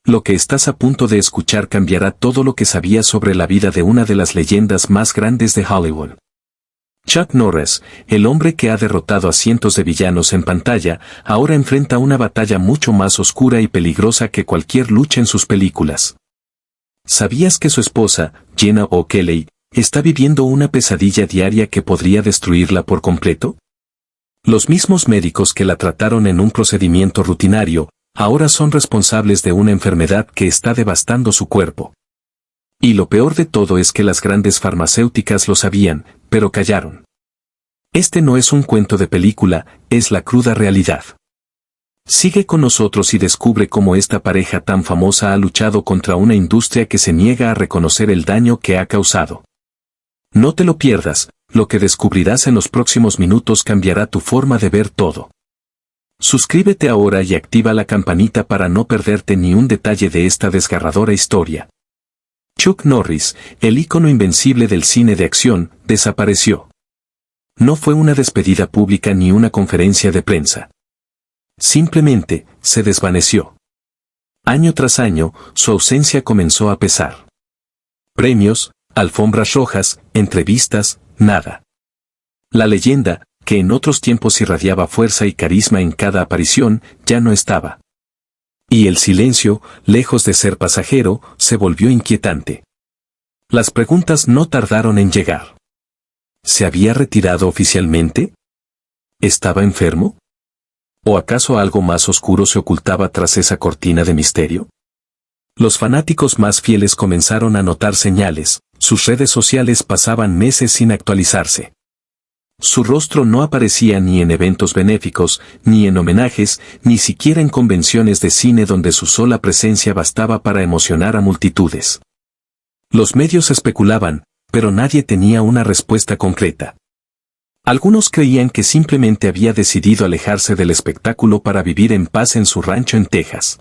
Lo que estás a punto de escuchar cambiará todo lo que sabías sobre la vida de una de las leyendas más grandes de Hollywood. Chuck Norris, el hombre que ha derrotado a cientos de villanos en pantalla, ahora enfrenta una batalla mucho más oscura y peligrosa que cualquier lucha en sus películas. ¿Sabías que su esposa, Jenna O'Kelly, está viviendo una pesadilla diaria que podría destruirla por completo? Los mismos médicos que la trataron en un procedimiento rutinario, ahora son responsables de una enfermedad que está devastando su cuerpo. Y lo peor de todo es que las grandes farmacéuticas lo sabían, pero callaron. Este no es un cuento de película, es la cruda realidad. Sigue con nosotros y descubre cómo esta pareja tan famosa ha luchado contra una industria que se niega a reconocer el daño que ha causado. No te lo pierdas, lo que descubrirás en los próximos minutos cambiará tu forma de ver todo. Suscríbete ahora y activa la campanita para no perderte ni un detalle de esta desgarradora historia. Chuck Norris, el ícono invencible del cine de acción, desapareció. No fue una despedida pública ni una conferencia de prensa. Simplemente, se desvaneció. Año tras año, su ausencia comenzó a pesar. Premios, alfombras rojas, entrevistas, nada. La leyenda, que en otros tiempos irradiaba fuerza y carisma en cada aparición, ya no estaba. Y el silencio, lejos de ser pasajero, se volvió inquietante. Las preguntas no tardaron en llegar. ¿Se había retirado oficialmente? ¿Estaba enfermo? ¿O acaso algo más oscuro se ocultaba tras esa cortina de misterio? Los fanáticos más fieles comenzaron a notar señales, sus redes sociales pasaban meses sin actualizarse. Su rostro no aparecía ni en eventos benéficos, ni en homenajes, ni siquiera en convenciones de cine donde su sola presencia bastaba para emocionar a multitudes. Los medios especulaban, pero nadie tenía una respuesta concreta. Algunos creían que simplemente había decidido alejarse del espectáculo para vivir en paz en su rancho en Texas.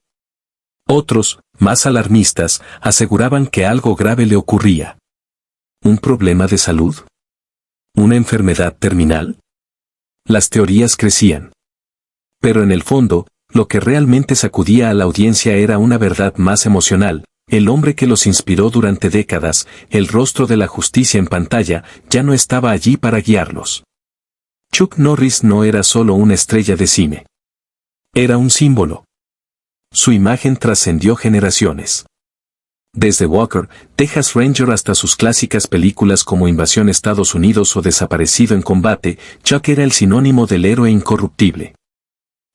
Otros, más alarmistas, aseguraban que algo grave le ocurría. ¿Un problema de salud? ¿Una enfermedad terminal? Las teorías crecían. Pero en el fondo, lo que realmente sacudía a la audiencia era una verdad más emocional. El hombre que los inspiró durante décadas, el rostro de la justicia en pantalla, ya no estaba allí para guiarlos. Chuck Norris no era solo una estrella de cine. Era un símbolo. Su imagen trascendió generaciones. Desde Walker, Texas Ranger hasta sus clásicas películas como Invasión Estados Unidos o Desaparecido en Combate, Chuck era el sinónimo del héroe incorruptible.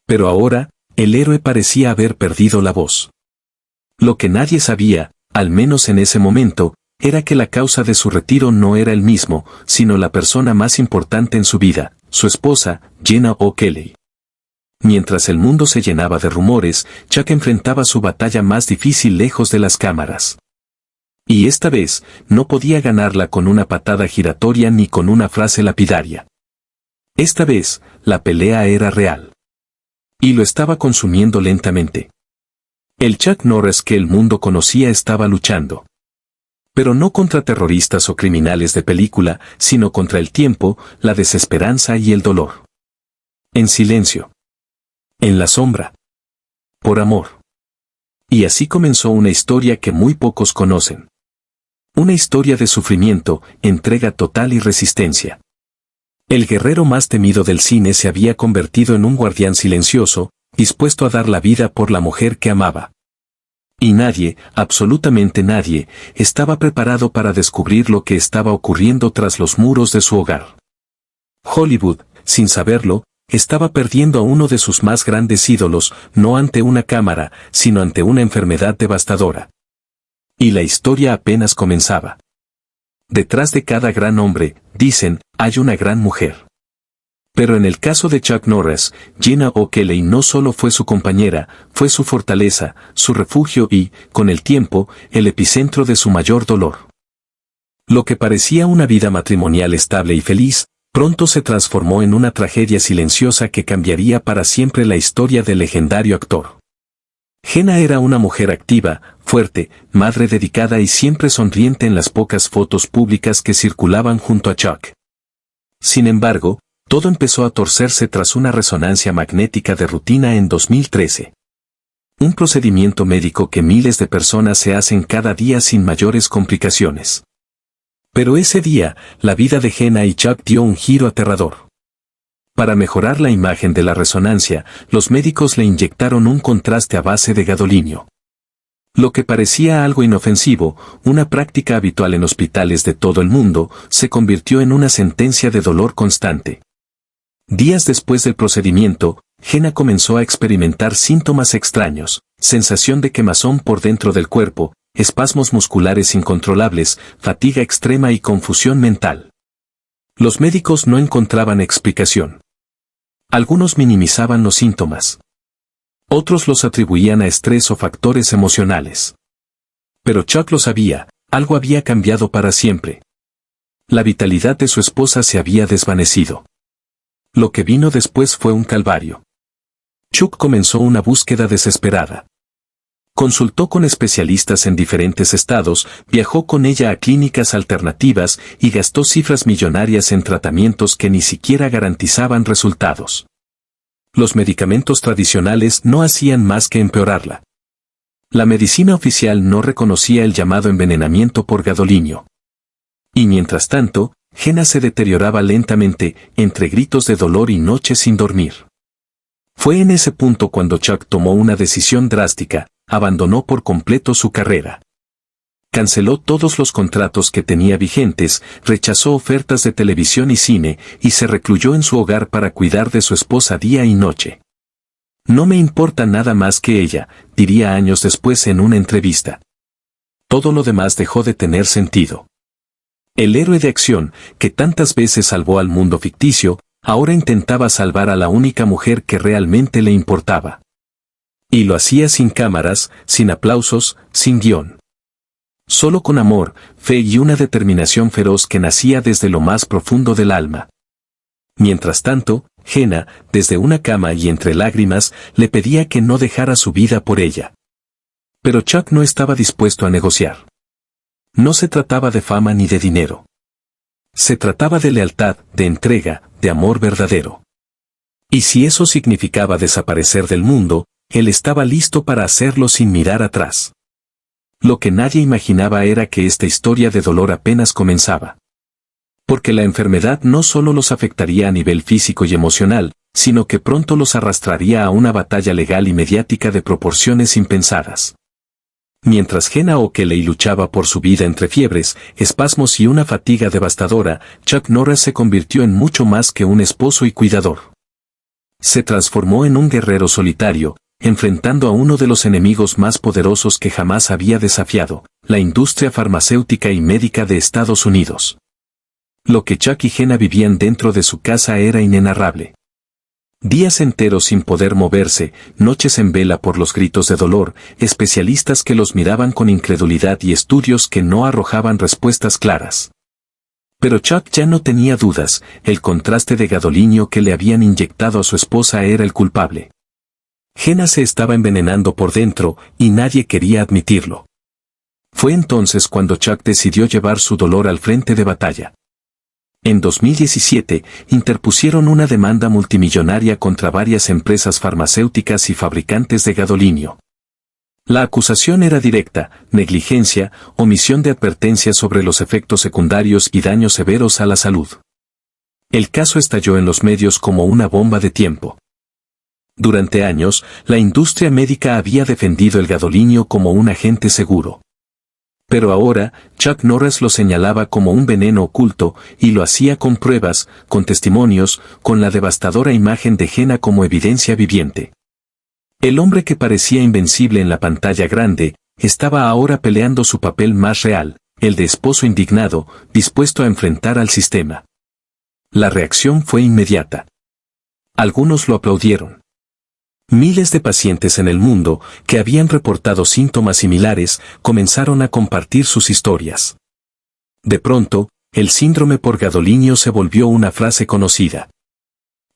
Pero ahora, el héroe parecía haber perdido la voz. Lo que nadie sabía, al menos en ese momento, era que la causa de su retiro no era él mismo, sino la persona más importante en su vida, su esposa, Jenna O'Kelly. Mientras el mundo se llenaba de rumores, Chuck enfrentaba su batalla más difícil lejos de las cámaras. Y esta vez, no podía ganarla con una patada giratoria ni con una frase lapidaria. Esta vez, la pelea era real. Y lo estaba consumiendo lentamente. El Chuck Norris que el mundo conocía estaba luchando. Pero no contra terroristas o criminales de película, sino contra el tiempo, la desesperanza y el dolor. En silencio. En la sombra. Por amor. Y así comenzó una historia que muy pocos conocen. Una historia de sufrimiento, entrega total y resistencia. El guerrero más temido del cine se había convertido en un guardián silencioso, dispuesto a dar la vida por la mujer que amaba. Y nadie, absolutamente nadie, estaba preparado para descubrir lo que estaba ocurriendo tras los muros de su hogar. Hollywood, sin saberlo, estaba perdiendo a uno de sus más grandes ídolos, no ante una cámara, sino ante una enfermedad devastadora. Y la historia apenas comenzaba. Detrás de cada gran hombre, dicen, hay una gran mujer. Pero en el caso de Chuck Norris, Jenna O'Kelly no solo fue su compañera, fue su fortaleza, su refugio y, con el tiempo, el epicentro de su mayor dolor. Lo que parecía una vida matrimonial estable y feliz, pronto se transformó en una tragedia silenciosa que cambiaría para siempre la historia del legendario actor. Jenna era una mujer activa, fuerte, madre dedicada y siempre sonriente en las pocas fotos públicas que circulaban junto a Chuck. Sin embargo, todo empezó a torcerse tras una resonancia magnética de rutina en 2013. Un procedimiento médico que miles de personas se hacen cada día sin mayores complicaciones. Pero ese día, la vida de Jenna y Chuck dio un giro aterrador. Para mejorar la imagen de la resonancia, los médicos le inyectaron un contraste a base de gadolinio. Lo que parecía algo inofensivo, una práctica habitual en hospitales de todo el mundo, se convirtió en una sentencia de dolor constante. Días después del procedimiento, Jenna comenzó a experimentar síntomas extraños, sensación de quemazón por dentro del cuerpo, espasmos musculares incontrolables, fatiga extrema y confusión mental. Los médicos no encontraban explicación. Algunos minimizaban los síntomas. Otros los atribuían a estrés o factores emocionales. Pero Chuck lo sabía, algo había cambiado para siempre. La vitalidad de su esposa se había desvanecido. Lo que vino después fue un calvario. Chuck comenzó una búsqueda desesperada. Consultó con especialistas en diferentes estados, viajó con ella a clínicas alternativas y gastó cifras millonarias en tratamientos que ni siquiera garantizaban resultados. Los medicamentos tradicionales no hacían más que empeorarla. La medicina oficial no reconocía el llamado envenenamiento por gadolinio. Y mientras tanto, Jenna se deterioraba lentamente, entre gritos de dolor y noches sin dormir. Fue en ese punto cuando Chuck tomó una decisión drástica: abandonó por completo su carrera. Canceló todos los contratos que tenía vigentes, rechazó ofertas de televisión y cine, y se recluyó en su hogar para cuidar de su esposa día y noche. No me importa nada más que ella, diría años después en una entrevista. Todo lo demás dejó de tener sentido. El héroe de acción, que tantas veces salvó al mundo ficticio, ahora intentaba salvar a la única mujer que realmente le importaba. Y lo hacía sin cámaras, sin aplausos, sin guión. Solo con amor, fe y una determinación feroz que nacía desde lo más profundo del alma. Mientras tanto, Jenna, desde una cama y entre lágrimas, le pedía que no dejara su vida por ella. Pero Chuck no estaba dispuesto a negociar. No se trataba de fama ni de dinero. Se trataba de lealtad, de entrega, de amor verdadero. Y si eso significaba desaparecer del mundo, él estaba listo para hacerlo sin mirar atrás. Lo que nadie imaginaba era que esta historia de dolor apenas comenzaba. Porque la enfermedad no solo los afectaría a nivel físico y emocional, sino que pronto los arrastraría a una batalla legal y mediática de proporciones impensadas. Mientras Jenna Oakley luchaba por su vida entre fiebres, espasmos y una fatiga devastadora, Chuck Norris se convirtió en mucho más que un esposo y cuidador. Se transformó en un guerrero solitario, enfrentando a uno de los enemigos más poderosos que jamás había desafiado, la industria farmacéutica y médica de Estados Unidos. Lo que Chuck y Jenna vivían dentro de su casa era inenarrable. Días enteros sin poder moverse, noches en vela por los gritos de dolor, especialistas que los miraban con incredulidad y estudios que no arrojaban respuestas claras. Pero Chuck ya no tenía dudas, el contraste de gadolinio que le habían inyectado a su esposa era el culpable. Jenna se estaba envenenando por dentro, y nadie quería admitirlo. Fue entonces cuando Chuck decidió llevar su dolor al frente de batalla. En 2017, interpusieron una demanda multimillonaria contra varias empresas farmacéuticas y fabricantes de gadolinio. La acusación era directa: negligencia, omisión de advertencias sobre los efectos secundarios y daños severos a la salud. El caso estalló en los medios como una bomba de tiempo. Durante años, la industria médica había defendido el gadolinio como un agente seguro. Pero ahora, Chuck Norris lo señalaba como un veneno oculto, y lo hacía con pruebas, con testimonios, con la devastadora imagen de Jenna como evidencia viviente. El hombre que parecía invencible en la pantalla grande, estaba ahora peleando su papel más real, el de esposo indignado, dispuesto a enfrentar al sistema. La reacción fue inmediata. Algunos lo aplaudieron. Miles de pacientes en el mundo, que habían reportado síntomas similares, comenzaron a compartir sus historias. De pronto, el síndrome por gadolinio se volvió una frase conocida.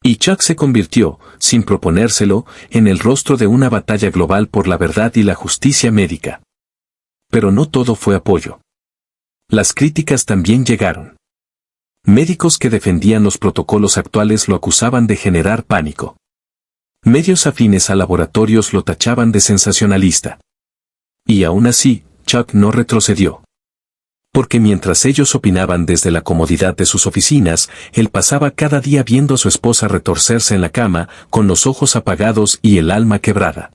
Y Chuck se convirtió, sin proponérselo, en el rostro de una batalla global por la verdad y la justicia médica. Pero no todo fue apoyo. Las críticas también llegaron. Médicos que defendían los protocolos actuales lo acusaban de generar pánico. Medios afines a laboratorios lo tachaban de sensacionalista. Y aún así, Chuck no retrocedió. Porque mientras ellos opinaban desde la comodidad de sus oficinas, él pasaba cada día viendo a su esposa retorcerse en la cama, con los ojos apagados y el alma quebrada.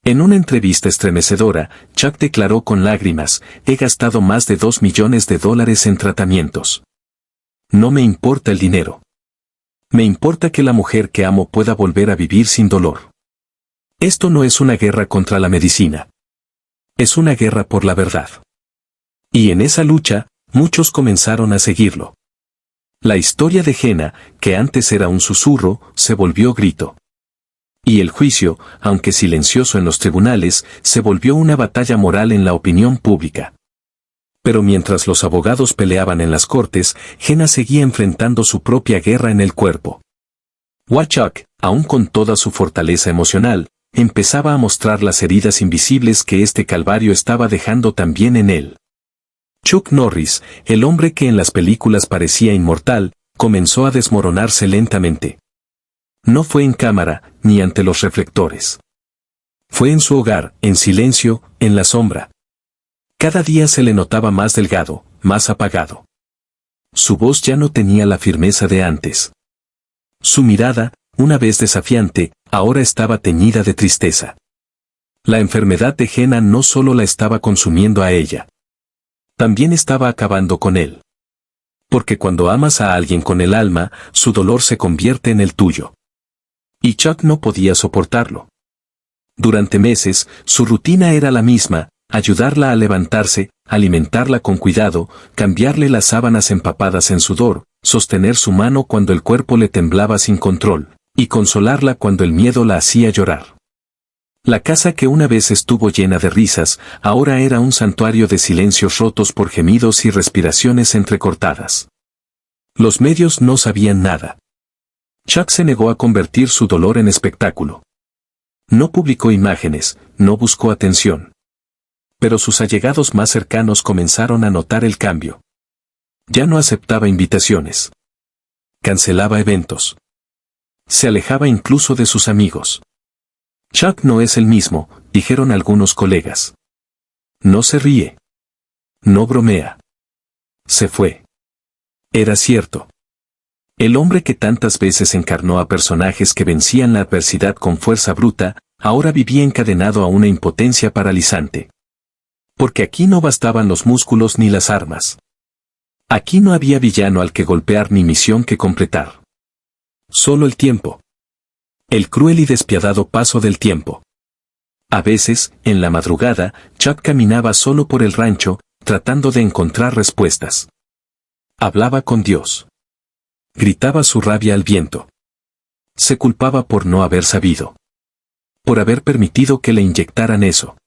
En una entrevista estremecedora, Chuck declaró con lágrimas: «He gastado más de $2 millones en tratamientos. No me importa el dinero. Me importa que la mujer que amo pueda volver a vivir sin dolor. Esto no es una guerra contra la medicina. Es una guerra por la verdad». Y en esa lucha, muchos comenzaron a seguirlo. La historia de Jenna, que antes era un susurro, se volvió grito. Y el juicio, aunque silencioso en los tribunales, se volvió una batalla moral en la opinión pública. Pero mientras los abogados peleaban en las cortes, Jenna seguía enfrentando su propia guerra en el cuerpo. Chuck, aún con toda su fortaleza emocional, empezaba a mostrar las heridas invisibles que este calvario estaba dejando también en él. Chuck Norris, el hombre que en las películas parecía inmortal, comenzó a desmoronarse lentamente. No fue en cámara, ni ante los reflectores. Fue en su hogar, en silencio, en la sombra. Cada día se le notaba más delgado, más apagado. Su voz ya no tenía la firmeza de antes. Su mirada, una vez desafiante, ahora estaba teñida de tristeza. La enfermedad de Jenna no solo la estaba consumiendo a ella. También estaba acabando con él. Porque cuando amas a alguien con el alma, su dolor se convierte en el tuyo. Y Chuck no podía soportarlo. Durante meses, su rutina era la misma: ayudarla a levantarse, alimentarla con cuidado, cambiarle las sábanas empapadas en sudor, sostener su mano cuando el cuerpo le temblaba sin control, y consolarla cuando el miedo la hacía llorar. La casa que una vez estuvo llena de risas, ahora era un santuario de silencios rotos por gemidos y respiraciones entrecortadas. Los medios no sabían nada. Chuck se negó a convertir su dolor en espectáculo. No publicó imágenes, no buscó atención. Pero sus allegados más cercanos comenzaron a notar el cambio. Ya no aceptaba invitaciones. Cancelaba eventos. Se alejaba incluso de sus amigos. Chuck no es el mismo, dijeron algunos colegas. No se ríe. No bromea. Se fue. Era cierto. El hombre que tantas veces encarnó a personajes que vencían la adversidad con fuerza bruta, ahora vivía encadenado a una impotencia paralizante. Porque aquí no bastaban los músculos ni las armas. Aquí no había villano al que golpear ni misión que completar. Solo el tiempo. El cruel y despiadado paso del tiempo. A veces, en la madrugada, Chuck caminaba solo por el rancho, tratando de encontrar respuestas. Hablaba con Dios. Gritaba su rabia al viento. Se culpaba por no haber sabido. Por haber permitido que le inyectaran eso.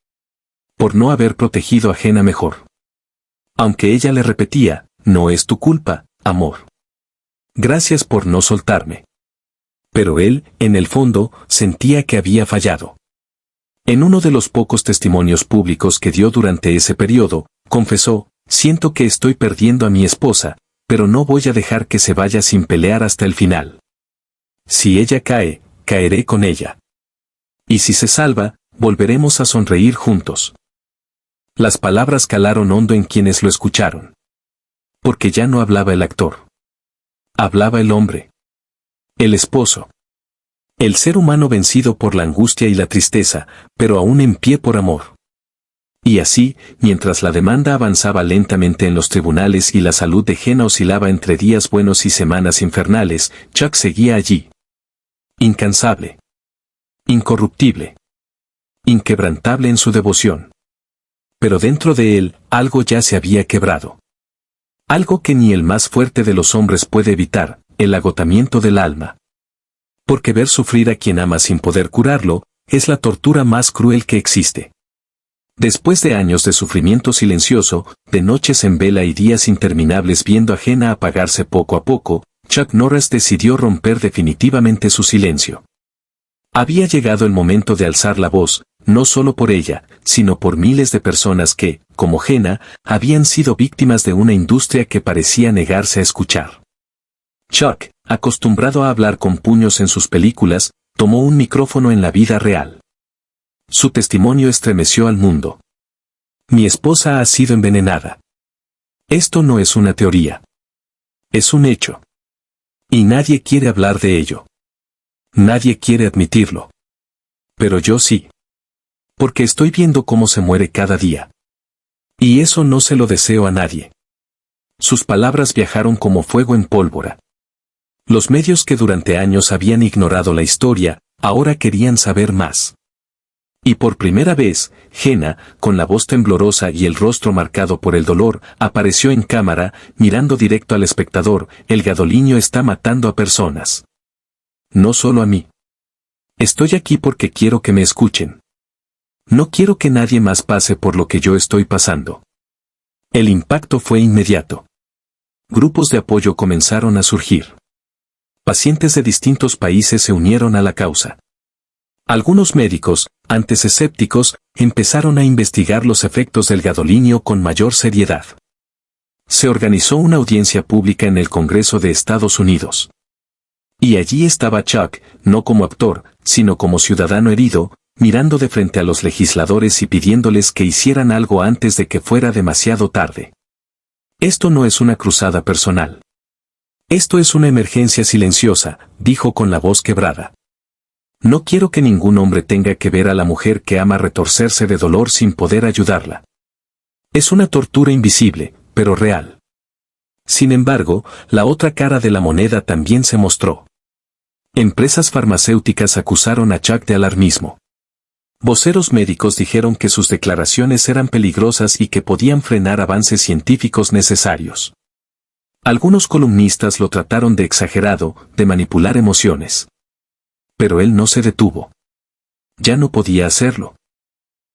Por no haber protegido a Jenna mejor. Aunque ella le repetía: no es tu culpa, amor. Gracias por no soltarme. Pero él, en el fondo, sentía que había fallado. En uno de los pocos testimonios públicos que dio durante ese periodo, confesó: siento que estoy perdiendo a mi esposa, pero no voy a dejar que se vaya sin pelear hasta el final. Si ella cae, caeré con ella. Y si se salva, volveremos a sonreír juntos. Las palabras calaron hondo en quienes lo escucharon. Porque ya no hablaba el actor. Hablaba el hombre. El esposo. El ser humano vencido por la angustia y la tristeza, pero aún en pie por amor. Y así, mientras la demanda avanzaba lentamente en los tribunales y la salud de Jenna oscilaba entre días buenos y semanas infernales, Chuck seguía allí. Incansable. Incorruptible. Inquebrantable en su devoción. Pero dentro de él, algo ya se había quebrado. Algo que ni el más fuerte de los hombres puede evitar: el agotamiento del alma. Porque ver sufrir a quien ama sin poder curarlo, es la tortura más cruel que existe. Después de años de sufrimiento silencioso, de noches en vela y días interminables viendo a Jenna apagarse poco a poco, Chuck Norris decidió romper definitivamente su silencio. Había llegado el momento de alzar la voz, no solo por ella, sino por miles de personas que, como Jenna, habían sido víctimas de una industria que parecía negarse a escuchar. Chuck, acostumbrado a hablar con puños en sus películas, Tomó un micrófono en la vida real. Su testimonio estremeció al mundo. Mi esposa ha sido envenenada. Esto no es una teoría. Es un hecho. Y nadie quiere hablar de ello. Nadie quiere admitirlo. Pero yo sí. Porque estoy viendo cómo se muere cada día. Y eso no se lo deseo a nadie. Sus palabras viajaron como fuego en pólvora. Los medios que durante años habían ignorado la historia, ahora querían saber más. Y por primera vez, Jenna, con la voz temblorosa y el rostro marcado por el dolor, apareció en cámara, mirando directo al espectador. El gadoliño está matando a personas. No solo a mí. Estoy aquí porque quiero que me escuchen. No quiero que nadie más pase por lo que yo estoy pasando. El impacto fue inmediato. Grupos de apoyo comenzaron a surgir. Pacientes de distintos países se unieron a la causa. Algunos médicos, antes escépticos, empezaron a investigar los efectos del gadoliño con mayor seriedad. Se organizó una audiencia pública en el Congreso de Estados Unidos. Y allí estaba Chuck, no como actor, sino como ciudadano herido, mirando de frente a los legisladores y pidiéndoles que hicieran algo antes de que fuera demasiado tarde. Esto no es una cruzada personal. Esto es una emergencia silenciosa, dijo con la voz quebrada. No quiero que ningún hombre tenga que ver a la mujer que ama retorcerse de dolor sin poder ayudarla. Es una tortura invisible, pero real. Sin embargo, la otra cara de la moneda también se mostró. Empresas farmacéuticas acusaron a Chuck de alarmismo. Voceros médicos dijeron que sus declaraciones eran peligrosas y que podían frenar avances científicos necesarios. Algunos columnistas lo trataron de exagerado, de manipular emociones. Pero él no se detuvo. Ya no podía hacerlo.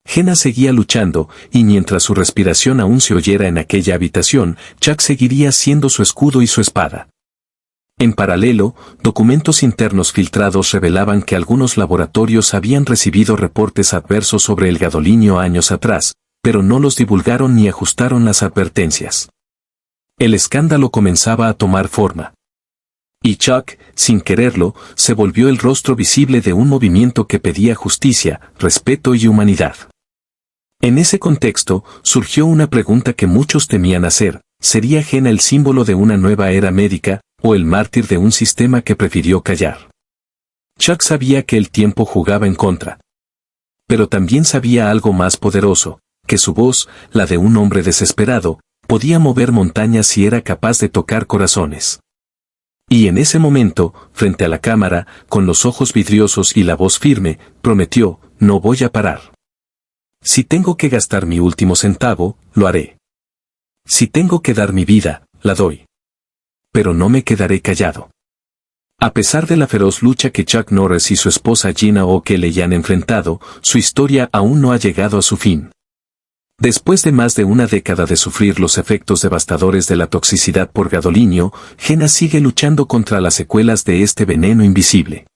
Jenna seguía luchando, y mientras su respiración aún se oyera en aquella habitación, Chuck seguiría siendo su escudo y su espada. En paralelo, documentos internos filtrados revelaban que algunos laboratorios habían recibido reportes adversos sobre el gadoliño años atrás, pero no los divulgaron ni ajustaron las advertencias. El escándalo comenzaba a tomar forma. Y Chuck, sin quererlo, se volvió el rostro visible de un movimiento que pedía justicia, respeto y humanidad. En ese contexto, surgió una pregunta que muchos temían hacer: ¿sería Jenna el símbolo de una nueva era médica, o el mártir de un sistema que prefirió callar? Chuck sabía que el tiempo jugaba en contra. Pero también sabía algo más poderoso, que su voz, la de un hombre desesperado, podía mover montañas si era capaz de tocar corazones. Y en ese momento, frente a la cámara, con los ojos vidriosos y la voz firme, prometió: no voy a parar. Si tengo que gastar mi último centavo, lo haré. Si tengo que dar mi vida, la doy. Pero no me quedaré callado. A pesar de la feroz lucha que Chuck Norris y su esposa Gina O'Kelly han enfrentado, su historia aún no ha llegado a su fin. Después de más de una década de sufrir los efectos devastadores de la toxicidad por gadoliño, Jenna sigue luchando contra las secuelas de este veneno invisible.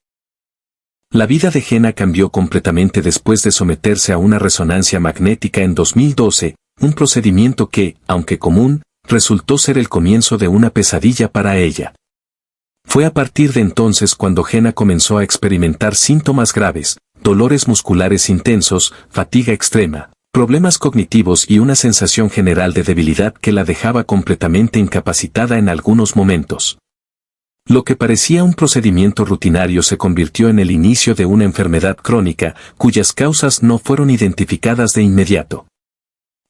La vida de Jenna cambió completamente después de someterse a una resonancia magnética en 2012, un procedimiento que, aunque común, resultó ser el comienzo de una pesadilla para ella. Fue a partir de entonces cuando Jenna comenzó a experimentar síntomas graves, dolores musculares intensos, fatiga extrema, problemas cognitivos y una sensación general de debilidad que la dejaba completamente incapacitada en algunos momentos. Lo que parecía un procedimiento rutinario se convirtió en el inicio de una enfermedad crónica, cuyas causas no fueron identificadas de inmediato.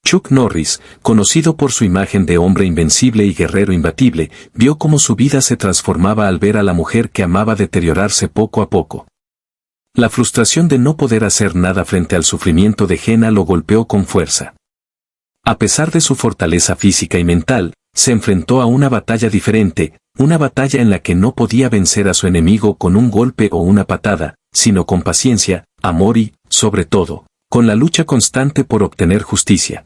Chuck Norris, conocido por su imagen de hombre invencible y guerrero imbatible, vio cómo su vida se transformaba al ver a la mujer que amaba deteriorarse poco a poco. La frustración de no poder hacer nada frente al sufrimiento de Jenna lo golpeó con fuerza. A pesar de su fortaleza física y mental, se enfrentó a una batalla diferente, una batalla en la que no podía vencer a su enemigo con un golpe o una patada, sino con paciencia, amor y, sobre todo, con la lucha constante por obtener justicia.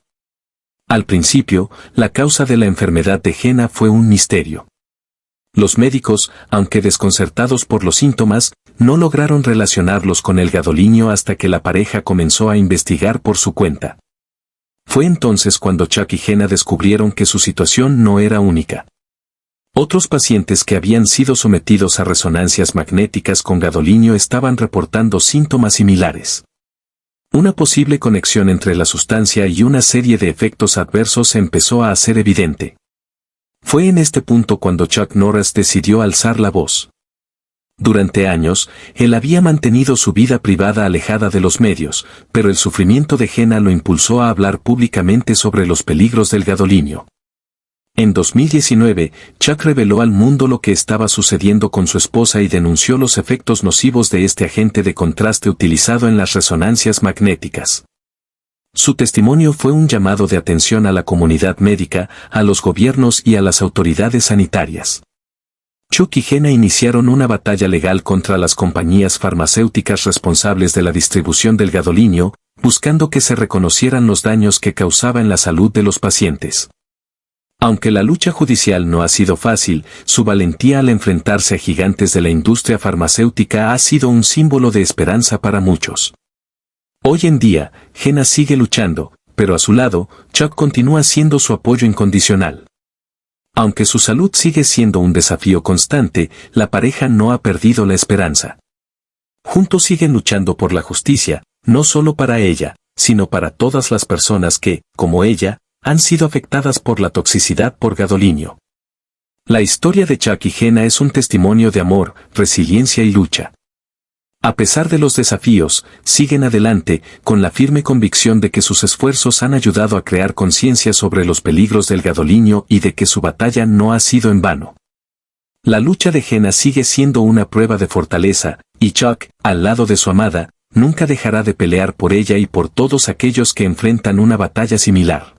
Al principio, la causa de la enfermedad de Jenna fue un misterio. Los médicos, aunque desconcertados por los síntomas, no lograron relacionarlos con el gadoliño hasta que la pareja comenzó a investigar por su cuenta. Fue entonces cuando Chuck y Jenna descubrieron que su situación no era única. Otros pacientes que habían sido sometidos a resonancias magnéticas con gadolinio estaban reportando síntomas similares. Una posible conexión entre la sustancia y una serie de efectos adversos empezó a hacer evidente. Fue en este punto cuando Chuck Norris decidió alzar la voz. Durante años, él había mantenido su vida privada alejada de los medios, pero el sufrimiento de Jenna lo impulsó a hablar públicamente sobre los peligros del gadolinio. En 2019, Chuck reveló al mundo lo que estaba sucediendo con su esposa y denunció los efectos nocivos de este agente de contraste utilizado en las resonancias magnéticas. Su testimonio fue un llamado de atención a la comunidad médica, a los gobiernos y a las autoridades sanitarias. Chuck y Jenna iniciaron una batalla legal contra las compañías farmacéuticas responsables de la distribución del gadolinio, buscando que se reconocieran los daños que causaba en la salud de los pacientes. Aunque la lucha judicial no ha sido fácil, su valentía al enfrentarse a gigantes de la industria farmacéutica ha sido un símbolo de esperanza para muchos. Hoy en día, Jenna sigue luchando, pero a su lado, Chuck continúa siendo su apoyo incondicional. Aunque su salud sigue siendo un desafío constante, la pareja no ha perdido la esperanza. Juntos siguen luchando por la justicia, no solo para ella, sino para todas las personas que, como ella, han sido afectadas por la toxicidad por gadolinio. La historia de Chuck y Jenna es un testimonio de amor, resiliencia y lucha. A pesar de los desafíos, siguen adelante, con la firme convicción de que sus esfuerzos han ayudado a crear conciencia sobre los peligros del gadolinio y de que su batalla no ha sido en vano. La lucha de Jenna sigue siendo una prueba de fortaleza, y Chuck, al lado de su amada, nunca dejará de pelear por ella y por todos aquellos que enfrentan una batalla similar.